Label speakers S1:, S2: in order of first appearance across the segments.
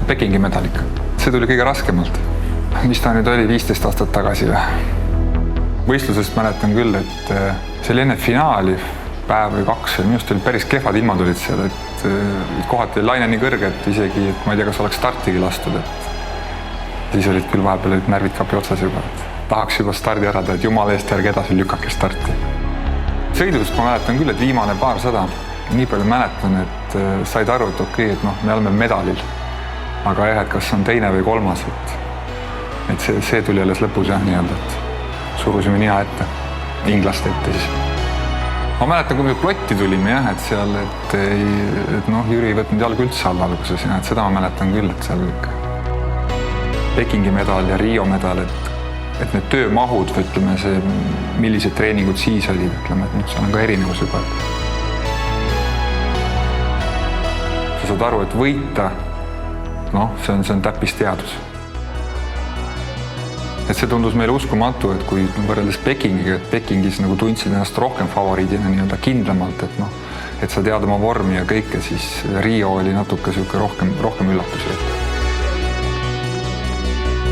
S1: Pekingi medalik. See tuli kõige raskemalt. Mis ta nüüd oli 15 aastat tagasi või? Võistlusest mäletan küll, et see oli enne finaali päev või 2 ja minust oli päris kehvad ilmad olid seal, et kohati oli laine nii kõrge, et isegi, et ma ei tea, kas oleks startigi lastud, et siis olid küll vahepeal olid närvid kapi otsas juba, et tahaks juba stardi ära teha, et jumala eest järgi edasi lükake starti. Sõidust ma mäletan küll, et viimane paarsada, nii palju mäletan, et said aru, et okei, et noh, me oleme medalil, aga jah, et kas on teine või kolmas, et see tuli alles lõpus jah, nii-öelda, et surusime nina ette, inglaste ette siis. Ma mäletan, kui me plotti tulime jah, et seal, et noh, Jüri ei võtnud jalg üldse alla alguses, et seda ma mäletan küll, et seal Pekingi medal ja Rio medal, et need töömahud või ütleme see, millised treeningud siis olid, ütleme, et nüüd seal on ka erinevus juba. Sa saad aru, et võita, noh, see on täppisteadus. Et see tundus meile uskumatu, et kui võrreldes Pekingiga, et Pekingis nagu tundsid ennast rohkem favoriidina nii-öelda kindlamalt, et noh, et sa tead oma vormi ja kõike, siis Rio oli natuke rohkem üllatusi.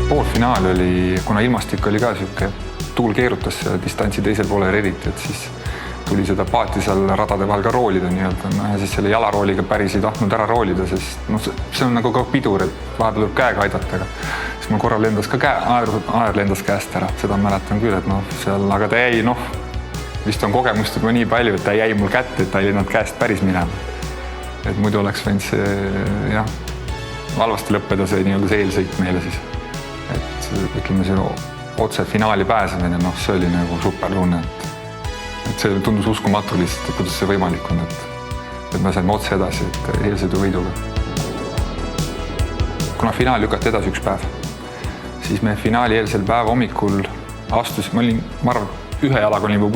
S1: Poolfinaal oli, kuna ilmastik oli ka siuke, tuul keerutas ja distantsi teisel poolel eriti, et siis tuli seda paati seal radade vahel ka roolida nii-öelda. Ja siis selle jalarooliga päris ei tahtnud ära roolida, sest no, see on nagu ka pidur, et vahepeal tuleb käega aidata. Aga siis ma korra lendas ka aer lendas käest ära. Seda mäletan küll, et noh, seal, aga ta jäi, noh, vist on kogemust juba nii palju, et ta jäi mul kätte, et ta ei lennanud käest päris minema. Et muidu oleks võinud see, jah, halvasti lõppeda see nii-öelda see eelsõit meile siis. Et ütleme see otse finaali pääsemine, noh, see oli nagu supertunne, et see tundus uskumatu lihtsalt, et kuidas see võimalik on, et me saime otse edasi, et eelsõidu võiduga. Kuna finaal lükati edasi üks päev, siis me finaali eelsel päev hommikul ma arvan, ühe jalaga olin juba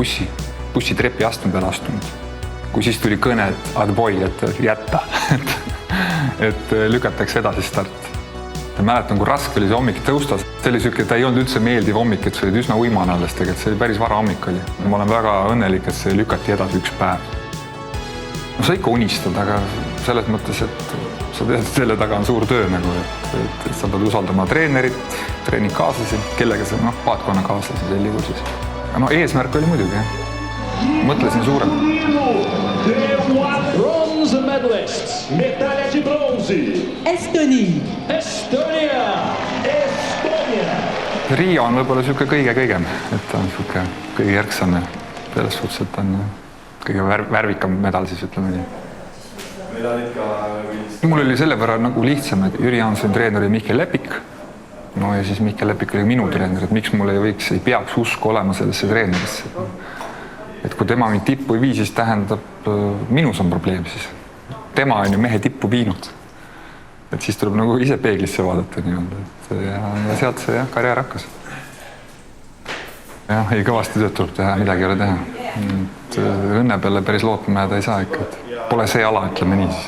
S1: bussitrepi astme peale astunud. Kui siis tuli kõne, et adboi, et jätta, et lükatakse edasi start. Mäletan, kui raske oli see hommik tõusta. See oli siuke, ta ei olnud üldse meeldiv hommik, et see oli üsna uimane alles tegelikult. See oli päris vara hommik oli. Ma olen väga õnnelik, et see lükati edasi üks päev. No sa ikka unistad, aga selles mõttes, et sa tead, et selle taga on suur töö nagu, et sa pead usaldama treenerit, treeningkaaslasi, kellega sa, noh, paatkonna kaaslasi sel juhul siis. No eesmärk oli muidugi, jah. Mõtlesin suurem.
S2: Bronze medalists, medalja bronzi. Estonia.
S1: Rio on võib-olla siuke kõigem, et ta on siuke kõige järgsam ja selles suhtes, et ta on kõige värvikam medal siis, ütleme nii. Mul oli selle võrra nagu lihtsam, et Jüri Jansoni treener oli Mihkel Lepik. No ja siis Mihkel Lepik oli minu treener, et miks mul ei peaks usku olema sellesse treenerisse. Et kui tema mind tippu ei vii, siis tähendab, minus on probleem siis. Tema on ju mehe tippu viinud. Et siis tuleb nagu ise peeglisse vaadata nii-öelda. Ja sealt see jah, karjäär hakkas. Jah, ei kõvasti tööd tuleb teha, midagi ei ole teha. Õnne peale päris lootma jääda ei saa ikka. Pole see ala, ütleme nii siis.